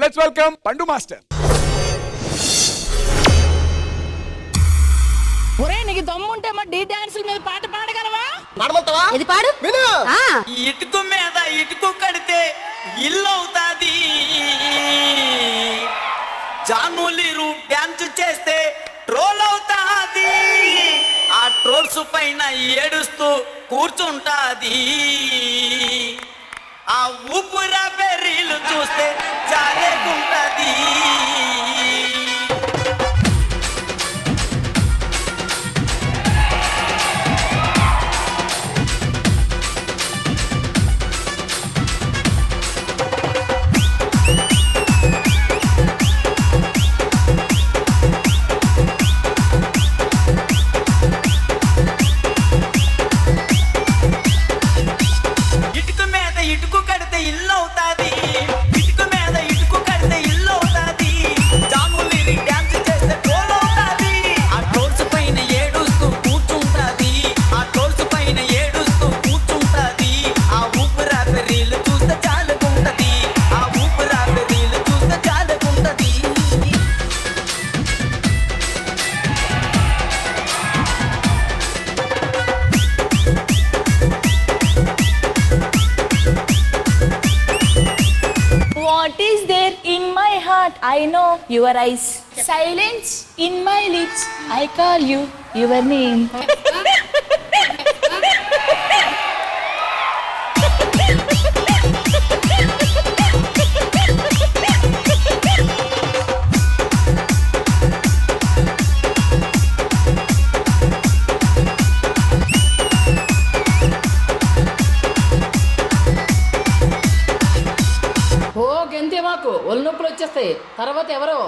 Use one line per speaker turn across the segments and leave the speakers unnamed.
Let's welcome పండు master.
ఒరే నీకు దమ్ముంటే మా డీ డాన్స్ మీద పాట పాడగలవా?
పాడమంటావా?
ఇది పాడు.
విను.
ఇటుకు మీద ఇటుకు కడితే ఇల్లు అవుతాది, జానులీరు డ్యాన్స్ చేస్తే ట్రోల్ అవుతాది, ఆ ట్రోల్స్ పైన ఏడుస్తూ కూర్చుంటాది, ఆ ఊపురా బెర్రీలు చూస్తే జాలేకుంటది. ఇటుకు కడితే ఇల్లు అవుతాది, ఇటుకు మీద ఇటుకు కడితే ఇల్లు అవుతాది, జాములీరి డ్యాన్స్ చేస్తే ట్రోల్ అవుతాది, ఆ ట్రోల్స్ పైన ఏడుస్తూ కూర్చుంటాది, ఆ ట్రోల్స్ పైన ఏడుస్తూ కూర్చుంటాది, ఆ ఊపిరాపి రీలు చూస్తే చాలుకుంటది, ఆ ఊపిరాపి రీలు చూస్తే చాలుకుంటది.
What is there in my heart? I know your eyes. Silence in my lips. I call you your name.
ఓ గెంతే మాకు ఒళ్ళు నొప్పులు వచ్చేస్తాయి. తర్వాత ఎవరో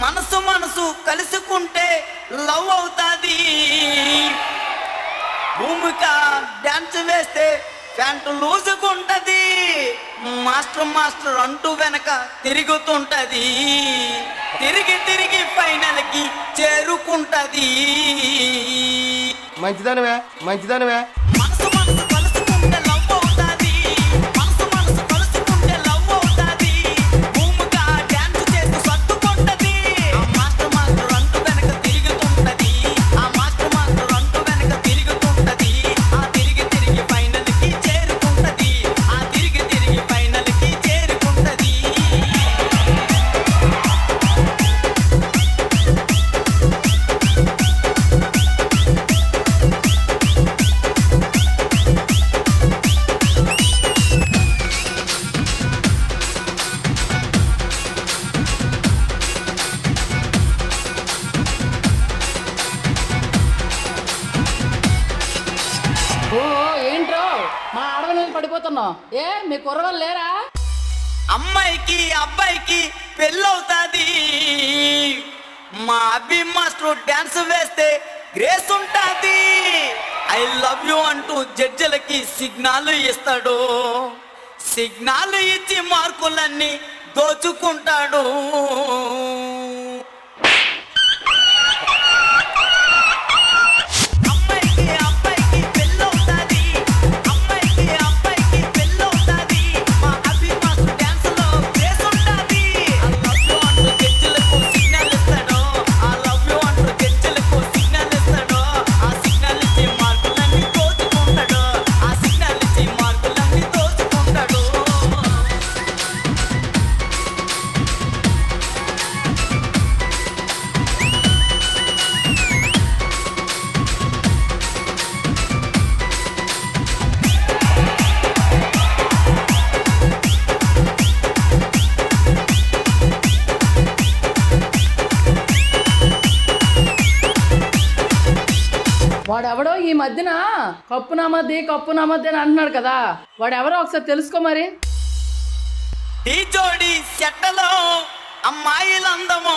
మనసు మనసు కలుసుకుంటే లవ్ అవుతాది, భూమిక డ్యాన్స్ వేస్తే ప్యాంటు లూజుకుంటది, మాస్టర్ మాస్టర్ అంటూ వెనక తిరుగుతుంటది, తిరిగి తిరిగి ఫైనల్ కి చేరుకుంటది.
మంచిదానివే మంచిదానివే.
మనసు మనసు కలుసుకుంటే లవ్ అవుతాది, మనసు మనసు కలుసుకుంటే లవ్ అవుతాది, భూమిక డ్యాన్స్ చేస్తూ సర్దుకుంటది, ఆ మాస్టర్ మాస్టర్ అంటూ వెనక తిరుగుతుంటది, ఆ మాస్టర్ మాస్టర్ అంటూ వెనక తిరుగుతుంటది, ఆ తిరిగి తిరిగి ఫైనల్ కి చేరుకుంటది, ఆ తిరిగి తిరిగి ఫైనల్ కి చేరుకుంటది.
ఓ ఏంట్రో మా ఆడవాళ్ళ మీద పడిపోతున్నావు. ఏ మీ కుర్రవాళ్ళు లేరా?
అమ్మాయికి అబ్బాయికి పెళ్ళవుతాది, మా అబ్బి మాస్టర్ డ్యాన్స్ వేస్తే గ్రేస్ ఉంటాది, ఐ లవ్ యూ అంటూ జడ్జిలకి సిగ్నాలు ఇస్తాడు, సిగ్నాలు ఇచ్చి మార్కులన్నీ దోచుకుంటాడు. అమ్మాయికి అబ్బాయికి పెళ్ళవుతాది, అమ్మాయికి అబ్బాయికి పెళ్ళవుతాది, మా అబ్బి మాస్టర్ డ్యాన్స్ లో గ్రేస్ ఉంటాది, I love you అంటూ జడ్జిలకు సిగ్నల్ ఇస్తాడు, I love you అంటూ జడ్జిలకు సిగ్నల్ ఇస్తాడు, ఆ సిగ్నల్ ఇచ్చి మార్కులన్నీ దోచుకుంటాడు, ఆ సిగ్నల్ ఇచ్చి మార్కులన్నీ దోచుకుంటాడు.
వాడెవడో ఈ మధ్యన కప్పు నామద్ది అని అంటున్నాడు కదా, వాడెవరో ఒకసారి తెలుసుకో మరి.
ఈ జోడి చెట్టలో అమ్మాయిలందమో,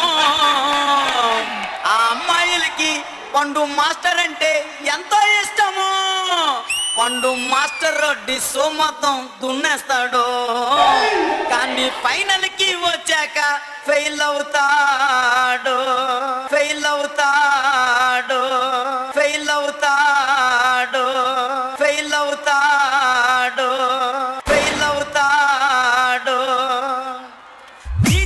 ఆ అమ్మాయిలకి పండు మాస్టర్ అంటే ఎంతో ఇష్టము, పండు మాస్టర్ డిస్సో మొత్తం దున్నేస్తాడు, కానీ ఫైనల్ కి వచ్చాక ఫెయిల్ అవుతాడు, ఫెయిల్ అవుతాడు, ఫెయిల్ అవుతాడు, ఫెయిల్ అవుతాడు, ఫెయిల్ అవుతాడు. ఈ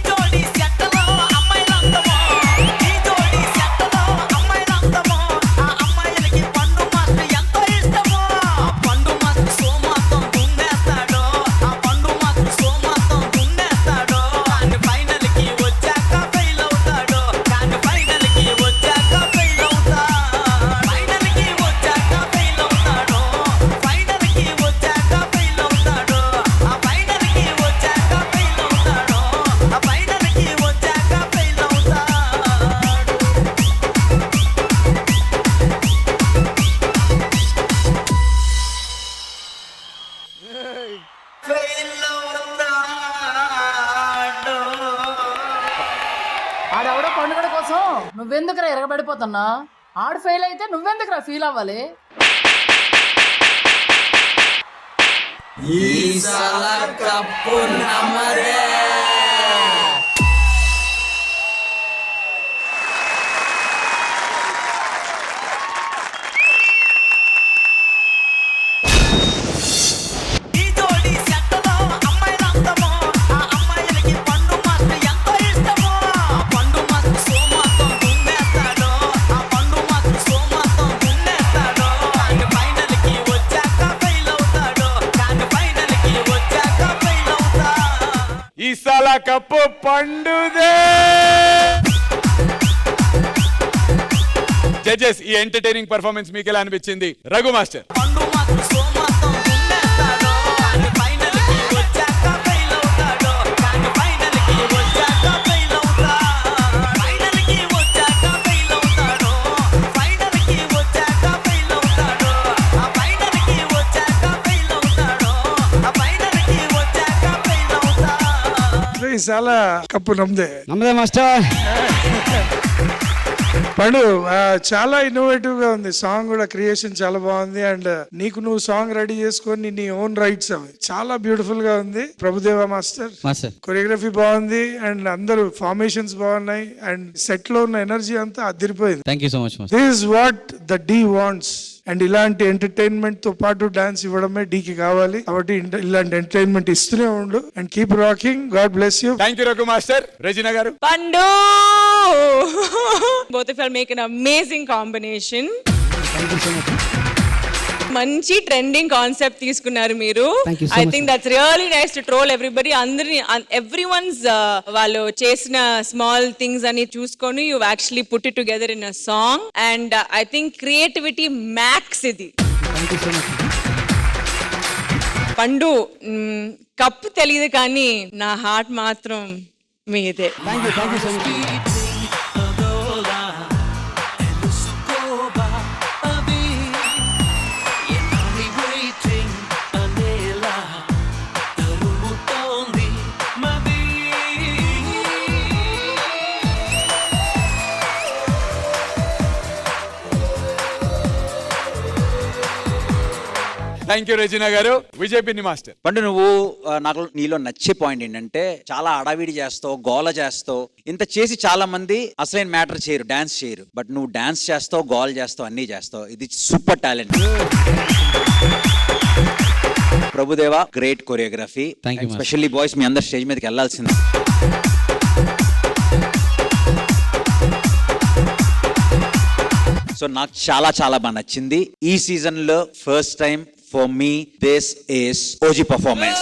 ఆడెవడో పండుగ కోసం నువ్వెందుకురా ఎరగబడిపోతున్నా? ఆడు ఫెయిల్ అయితే నువ్వెందుకురా ఫీల్ అవ్వాలి?
ఈ జోడి సెట్టలో అమ్మాయిలందమో, ఆ అమ్మాయిలకి పండు మాస్టర్ ఎంతో ఇష్టమో. ఆ పండు మాస్టర్ సోమాతో దున్నేస్తాడో, ఆ పండు మాస్టర్ సోమాతో దున్నేస్తాడో. కానీ ఫైనల్కి వచ్చాక ఫెయిల్ అవుతాడో, కానీ ఫైనల్కి వచ్చాక ఫెయిల్ అవుతా.
ఈ సాల కప్పు పండుదే. జడ్జెస్, ఈ ఎంటర్టైనింగ్ పర్ఫార్మెన్స్ మీకు ఎలా అనిపించింది? రఘు మాస్టర్.
పండు మాస్టర్ సోమాతో దున్నేస్తాడో, కానీ ఫైనల్కి వచ్చాక ఫెయిల్ అవుతాడో, కానీ ఫైనల్కి వచ్చాక ఫెయిల్ అవుతా. ఫైనల్కి వచ్చాక ఫెయిల్ అవుతాడో, ఫైనల్కి వచ్చాక ఫెయిల్ అవుతాడో, ఆ ఫైనల్కి వచ్చాక ఫెయిల్ అవుతాడో, ఆ ఫైనల్కి వచ్చాక ఫెయిల్ అవుతా.
ఈసాల కప్పు నమ్మదే.
నమ్మదే మాస్టర్.
పండు చాలా ఇన్నోవేటివ్ గా ఉంది. సాంగ్ కూడా క్రియేషన్ చాలా బాగుంది. అండ్ నీకు నువ్వు సాంగ్ రెడీ చేసుకొని నీ ఓన్ రైట్స్ అవి చాలా బ్యూటిఫుల్ గా ఉంది. ప్రభుదేవ మాస్టర్
మాస్టర్
కొరియోగ్రఫీ బాగుంది. అండ్ అందరూ ఫార్మేషన్స్ బాగున్నాయి. అండ్ సెట్ లో ఉన్న ఎనర్జీ అంతా అదిరిపోయింది.
Thank you so much master.
This is what the D wants. And ఇలాంటి ఎంటర్టైన్మెంట్ తో పాటు డాన్స్ ఇవ్వడమే డీకి కావాలి. కాబట్టి ఇలాంటి ఎంటర్టైన్మెంట్ ఇస్తూనే ఉండు. And keep rocking. God bless you.
Thank you Raghu master. Regina గారు.
Pandu! Both of you are making an amazing combination. మంచి ట్రెండింగ్ కాన్సెప్ట్ తీసుకున్నారు మీరు.
Thank you so
I
much,
think that's really nice to troll everybody. అందరిని everyone's వాళ్ళు చేసిన small things అని చూసుకొని you actually put it together in a song. And I think creativity max ఇది. పండు, కప్పు తెలియదు కానీ నా హార్ట్ మాత్రం మీదే.
Thank you so much.
Thank you Regina గారు. విజయ్ పిన్ని మాస్టర్.
పండు, నువ్వు నాకు నీలో నచ్చే పాయింట్ ఏంటంటే చాలా అడావిడి చేస్తావు, గోల చేస్తావు. ఇంత చేసి చాలా మంది అసలైన మ్యాటర్ చేయరు, డాన్స్ చేయరు. బట్ నువ్వు డాన్స్ చేస్తావు, గోల చేస్తావు, అన్నీ చేస్తావు. ఇది super talent. Prabhudeva, great choreography.
Thank you, master.
Specially boys, మీ అందరు స్టేజ్ మీదకి వెళ్ళాల్సింది. సో నాకు చాలా చాలా బాగా నచ్చింది. ఈ సీజన్ లో first time for me this is OG performance.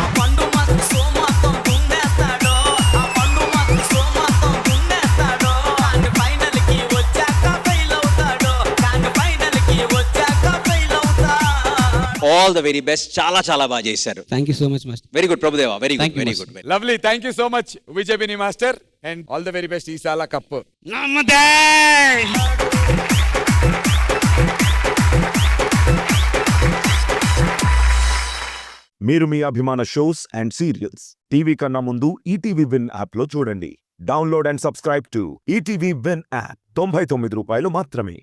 ఆ పండు మాస్టర్ సోమాతో దున్నేస్తాడో, ఆ పండు మాస్టర్ సోమాతో దున్నేస్తాడో, కానీ ఫైనల్కి వచ్చాక ఫెయిల్ అవుతాడో, కానీ ఫైనల్కి వచ్చాక ఫెయిల్ అవుతా.
All the very best. చాలా చాలా బాగా చేశారు.
Thank you so much master.
Very good Prabhudeva. Very
Thank
good,
you,
very
master.
Good.
Lovely. Thank you so much Vijay Binni master. And all the very best. ఈ సాల కప్పు
నమ్మదే.
మీరు మీ అభిమాన shows and serials TV కన్నా ముందు ఈటీవీ విన్ యాప్లో చూడండి. Download and subscribe to ETV win app. 99 రూపాయలు మాత్రమే.